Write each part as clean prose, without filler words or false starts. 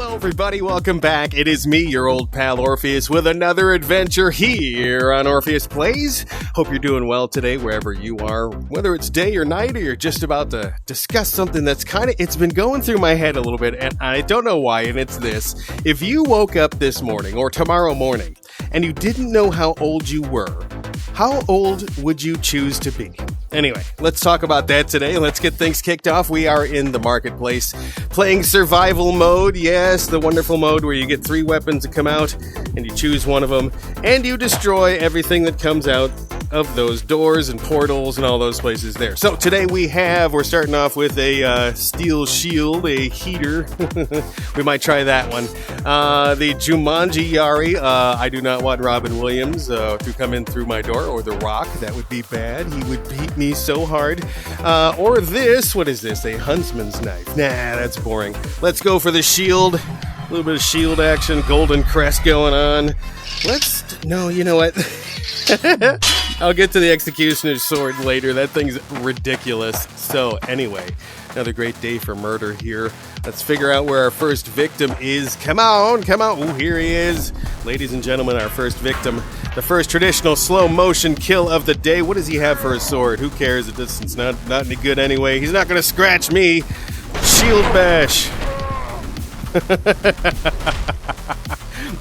Hello everybody, welcome back. It is me, your old pal Orpheus, with another adventure here on Orpheus Plays. Hope you're doing well today, wherever you are, whether it's day or night, or you're just about to discuss something that's it's been going through my head a little bit, and I don't know why, and it's this. If you woke up this morning, or tomorrow morning, and you didn't know how old you were, how old would you choose to be? Anyway, let's talk about that today. Let's get things kicked off. We are in the marketplace playing survival mode. Yes, the wonderful mode where you get 3 weapons to come out and you choose one of them and you destroy everything that comes out of those doors and portals and all those places there. So today we're starting off with a steel shield, a heater. We might try that one. The Jumanji Yari. I do not want Robin Williams to come in through my door, or The Rock. That would be bad. He would beat me so hard. Or this, what is this? A huntsman's knife. Nah, that's boring. Let's go for the shield. A little bit of shield action, golden crest going on. No, you know what? I'll get to the executioner's sword later. That thing's ridiculous. So anyway, another great day for murder here. Let's figure out where our first victim is. Come on. Ooh, here he is. Ladies and gentlemen, our first victim. The first traditional slow motion kill of the day. What does he have for a sword? Who cares? It's not any good anyway. He's not going to scratch me. Shield bash.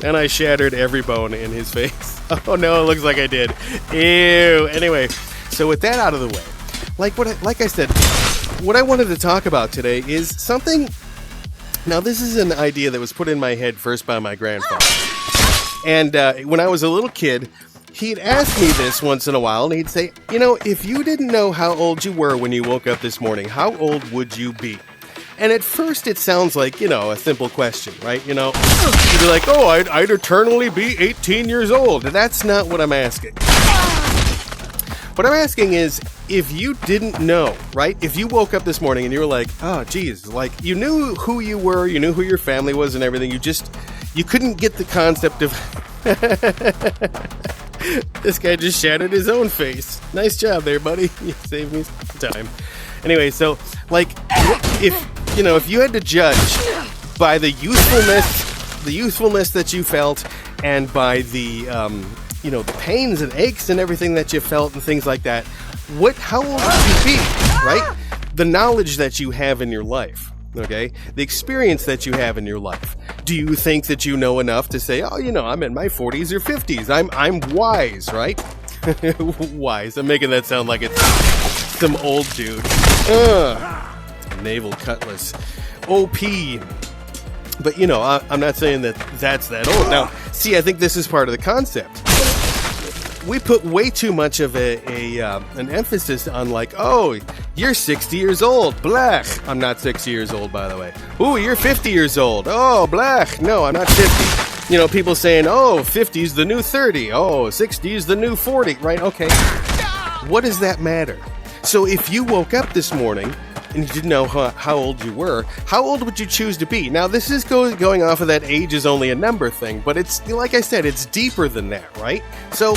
And I shattered every bone in his face. Oh no, it looks like I did. Ew. Anyway, so with that out of the way, like I said, what I wanted to talk about today is something. Now, this is an idea that was put in my head first by my grandfather. And when I was a little kid, he'd ask me this once in a while, and he'd say, if you didn't know how old you were when you woke up this morning, how old would you be? And at first it sounds like, a simple question, right? You'd be like, oh, I'd eternally be 18 years old. That's not what I'm asking. What I'm asking is, if you didn't know, right? If you woke up this morning and you were like, oh, geez, like you knew who you were, you knew who your family was and everything, you couldn't get the concept of... This guy just shattered his own face. Nice job there, buddy. You saved me some time. Anyway, so, if you had to judge by the youthfulness that you felt, and by the the pains and aches and everything that you felt and things like that, how old would you be, right? The knowledge that you have in your life, okay? The experience that you have in your life. Do you think that you know enough to say, oh, I'm in my 40s or 50s. I'm wise, right? Wise. I'm making that sound like it's some old dude. Naval cutlass. OP. But, I'm not saying that's that old. Now, see, I think this is part of the concept. We put way too much of an emphasis on oh, you're 60 years old. Blech. I'm not 60 years old, by the way. Ooh, you're 50 years old. Oh, blech. No, I'm not 50. People saying, oh, 50's the new 30. Oh, 60's the new 40. Right? Okay. What does that matter? So if you woke up this morning and you didn't know how old you were, how old would you choose to be? Now, this is going off of that age is only a number thing, but it's, like I said, it's deeper than that, right? So,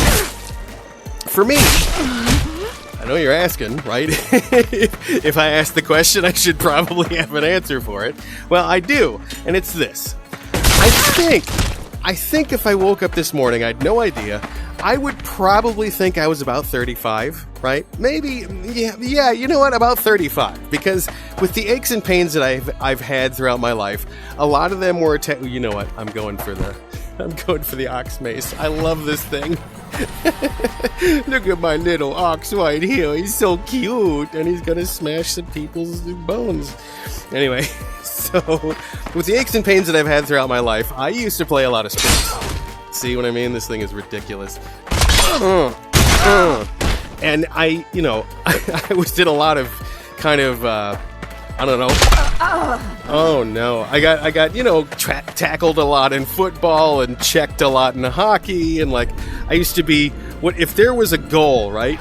for me, I know you're asking, right? If I ask the question, I should probably have an answer for it. Well, I do, and it's this. I think if I woke up this morning, I had no idea, I would probably think I was about 35, right? Maybe, yeah, you know what, about 35. Because with the aches and pains that I've had throughout my life, a lot of them were, you know what, I'm going for the ox mace. I love this thing. Look at my little ox right here. He's so cute, and he's gonna smash some people's bones. Anyway, so with the aches and pains that I've had throughout my life, I used to play a lot of sports. See what I mean? This thing is ridiculous. And I always did a lot of kind of, I don't know. Oh no, I got tackled a lot in football and checked a lot in hockey, and I used to be, if there was a goal, right?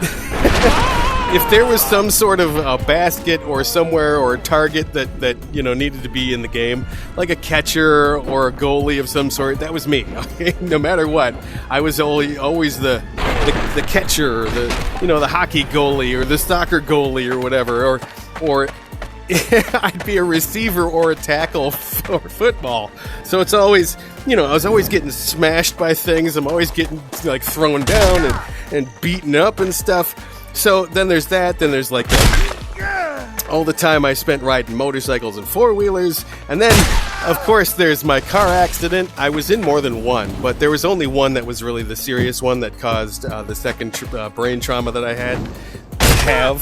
If there was some sort of a basket or somewhere or a target that needed to be in the game, like a catcher or a goalie of some sort, that was me. Okay? No matter what, I was always the catcher, or the hockey goalie or the soccer goalie or whatever, or I'd be a receiver or a tackle for football. So it's always, I was always getting smashed by things. I'm always getting like thrown down and beaten up and stuff. So then there's that. Then there's like all the time I spent riding motorcycles and four-wheelers. And then, of course, there's my car accident. I was in more than one, but there was only one that was really the serious one that caused the second brain trauma that I have.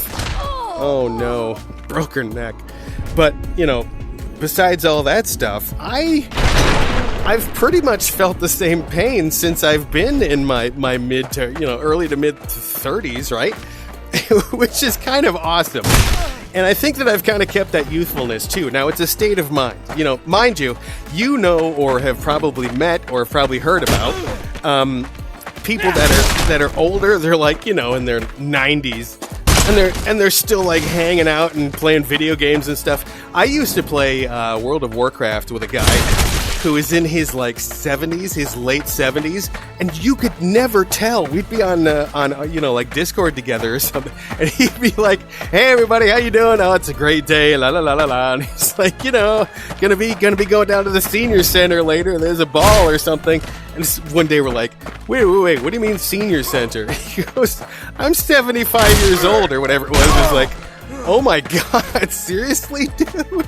Oh no, broke her neck. But, besides all that stuff, I've pretty much felt the same pain since I've been in my mid to, early to mid 30s, right? Which is kind of awesome. And I think that I've kind of kept that youthfulness too. Now, it's a state of mind. Mind you, or have probably met or have probably heard about people that are older. They're like, in their 90s. And they're still like hanging out and playing video games and stuff. I used to play World of Warcraft with a guy who is in his like 70s, his late 70s, and you could never tell. We'd be on like Discord together or something, and he'd be like, "Hey everybody, how you doing? Oh, it's a great day, la la la la la." And he's like, gonna be going down to the senior center later. There's a ball or something. And one day we're like, wait, what do you mean senior center? He goes, I'm 75 years old or whatever it was. It was like, oh my God, seriously, dude?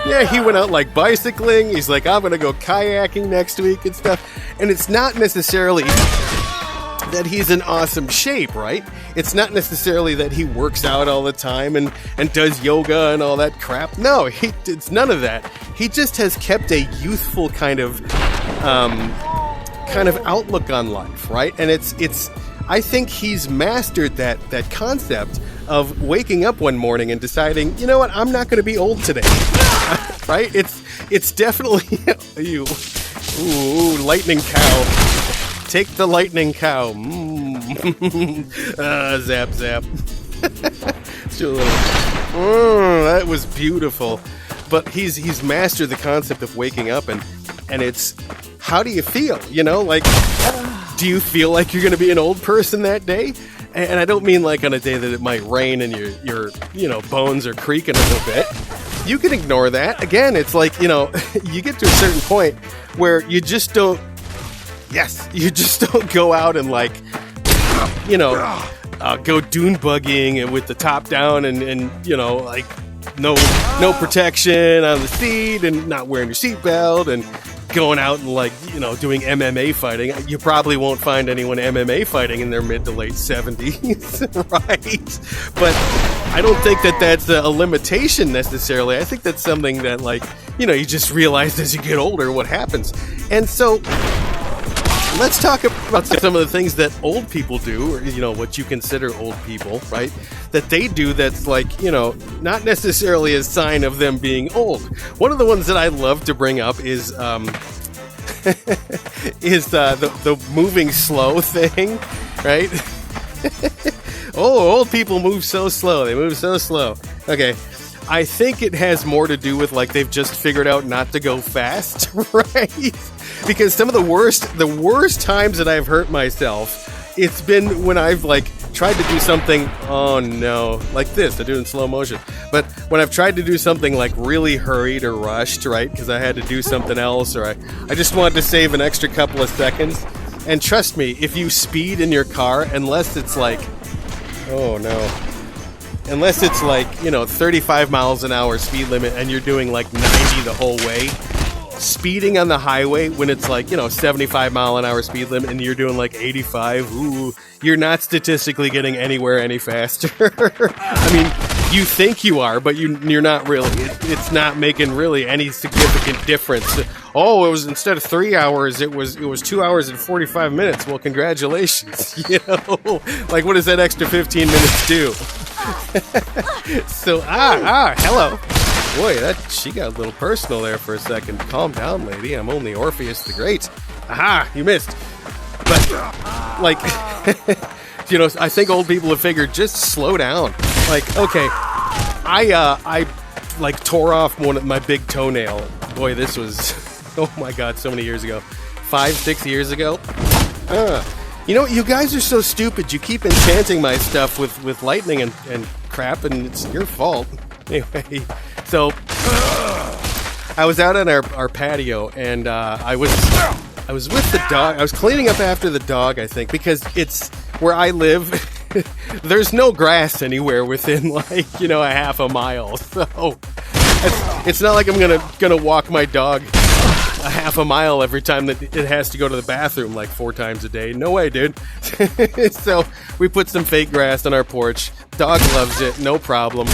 Yeah, he went out like bicycling. He's like, I'm going to go kayaking next week and stuff. And it's not necessarily that he's in awesome shape, right? It's not necessarily that he works out all the time and does yoga and all that crap. No, it's none of that. He just has kept a youthful kind of outlook on life, right? And it's I think he's mastered that concept of waking up one morning and deciding, you know what, I'm not going to be old today. Right? It's definitely you. Ooh, lightning cow. Take the lightning cow. Zap zap. Let's do a little. That was beautiful. But he's mastered the concept of waking up and it's, how do you feel? Like, do you feel like you're going to be an old person that day? And I don't mean like on a day that it might rain and your bones are creaking a little bit. You can ignore that. Again, it's like, you get to a certain point where you just don't go out and like, go dune buggying with the top down and like no protection on the seat and not wearing your seatbelt and going out and like, doing MMA fighting. You probably won't find anyone MMA fighting in their mid to late 70s, right? But I don't think that that's a limitation necessarily. I think that's something that like, you just realize as you get older what happens. And so let's talk about some of the things that old people do, or, what you consider old people, right? That they do that's like, not necessarily a sign of them being old. One of the ones that I love to bring up is the moving slow thing, right? Oh, old people move so slow. They move so slow. Okay. I think it has more to do with like they've just figured out not to go fast, right? Because some of the worst times that I've hurt myself, it's been when I've like tried to do something, oh no, like this, I do it in slow motion. But when I've tried to do something like really hurried or rushed, right? Because I had to do something else, or I just wanted to save an extra couple of seconds. And trust me, if you speed in your car, unless it's like, oh no. Unless it's like, 35 miles an hour speed limit and you're doing like 90 the whole way, speeding on the highway when it's like, 75 mile an hour speed limit and you're doing like 85, ooh, you're not statistically getting anywhere any faster. I mean, you think you are, but you're not really. It's not making really any significant difference. Oh, it was instead of 3 hours, it was 2 hours and 45 minutes. Well, congratulations. Like what does that extra 15 minutes do? So, hello. Boy, she got a little personal there for a second. Calm down, lady. I'm only Orpheus the Great. Aha, you missed. But, like, I think old people have figured, just slow down. Like, okay, I tore off one of my big toenail. Boy, this was, oh my God, so many years ago. 5-6 years ago. You guys are so stupid. You keep enchanting my stuff with lightning and crap, and it's your fault. Anyway, So I was out on our patio, and I was with the dog. I was cleaning up after the dog, I think, because it's where I live. There's no grass anywhere within, like, a half a mile. So it's not like I'm gonna walk my dog a half a mile every time that it has to go to the bathroom like 4 times a day. No way, dude. So we put some fake grass on our porch. Dog loves it, no problem.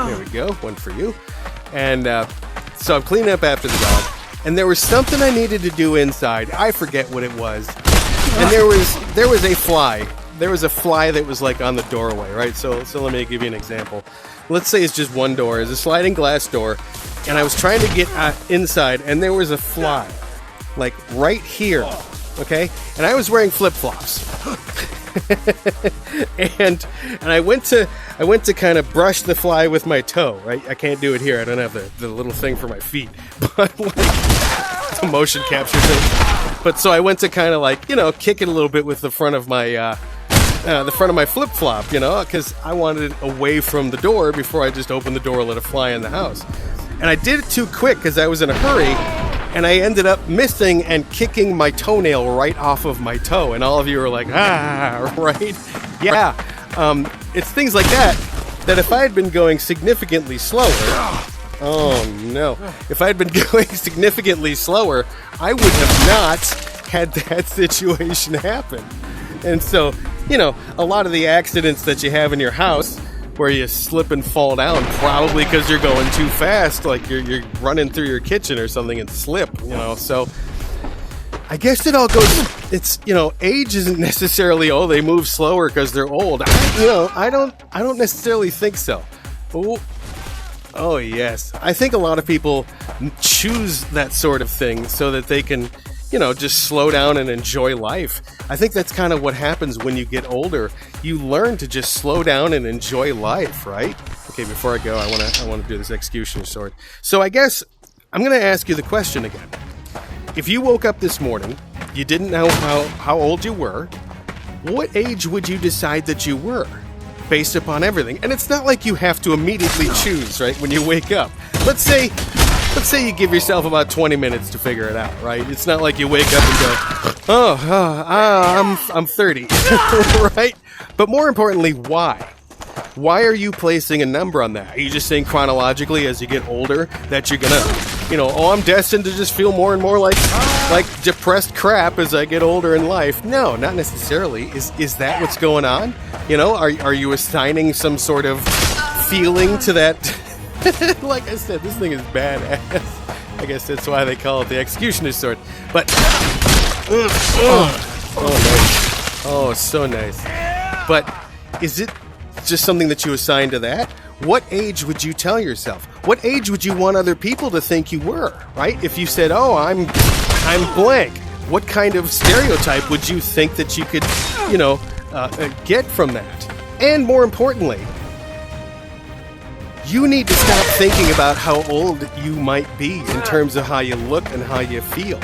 There we go, one for you. And so I'm cleaning up after the dog, and there was something I needed to do inside. I forget what it was. And there was a fly. There was a fly that was like on the doorway, right? So let me give you an example. Let's say it's just one door. It's a sliding glass door, and I was trying to get inside, and there was a fly, like right here, okay? And I was wearing flip-flops. and I went to kind of brush the fly with my toe, right? I can't do it here. I don't have the little thing for my feet, but like the motion capture thing. But so I went to kind of like, kick it a little bit with the front of my flip-flop, because I wanted it away from the door before I just opened the door and let a fly in the house. And I did it too quick because I was in a hurry, and I ended up missing and kicking my toenail right off of my toe. And all of you are like, right? Yeah. It's things like that if I had been going significantly slower, oh no. If I had been going significantly slower, I would have not had that situation happen. And so, a lot of the accidents that you have in your house where you slip and fall down, probably because you're going too fast, like you're running through your kitchen or something and slip, So I guess it all goes, it's, age isn't necessarily, they move slower because they're old. I don't necessarily think so. Oh yes. I think a lot of people choose that sort of thing so that they can, just slow down and enjoy life. I think that's kind of what happens when you get older. You learn to just slow down and enjoy life, right? Okay, before I go, I want to do this executioner sword. So I guess I'm going to ask you the question again. If you woke up this morning, you didn't know how old you were, what age would you decide that you were? Based upon everything. And it's not like you have to immediately choose, right, when you wake up. Let's say you give yourself about 20 minutes to figure it out, right? It's not like you wake up and go, I'm 30, right? But more importantly, why? Why are you placing a number on that? Are you just saying chronologically as you get older that you're gonna, I'm destined to just feel more and more like depressed crap as I get older in life? No, not necessarily. Is that what's going on? Are you assigning some sort of feeling to that? Like I said, this thing is badass. I guess that's why they call it the executioner's sword. But nice. Oh, so nice. But is it just something that you assign to that? What age would you tell yourself? What age would you want other people to think you were, right? If you said, I'm blank, what kind of stereotype would you think that you could, get from that? And more importantly, you need to stop thinking about how old you might be in terms of how you look and how you feel.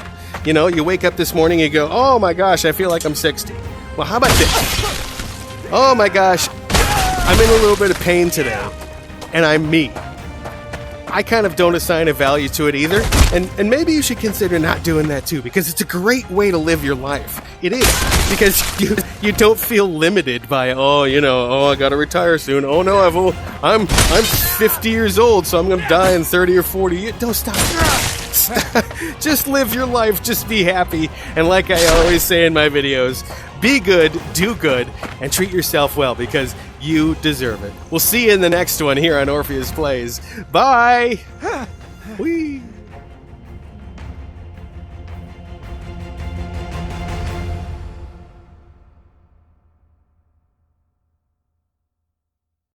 You wake up this morning and you go, oh my gosh, I feel like I'm 60. Well, how about this? Oh my gosh, I'm in a little bit of pain today, and I'm me. I kind of don't assign a value to it either, and maybe you should consider not doing that too, because it's a great way to live your life. It is, because you don't feel limited by, I gotta retire soon. Oh no, I'm 50 years old, so I'm gonna die in 30 or 40 years. Don't stop. Just live your life, just be happy, and like I always say in my videos, be good, do good, and treat yourself well, because you deserve it. We'll see you in the next one here on Orpheus Plays. Bye! Whee!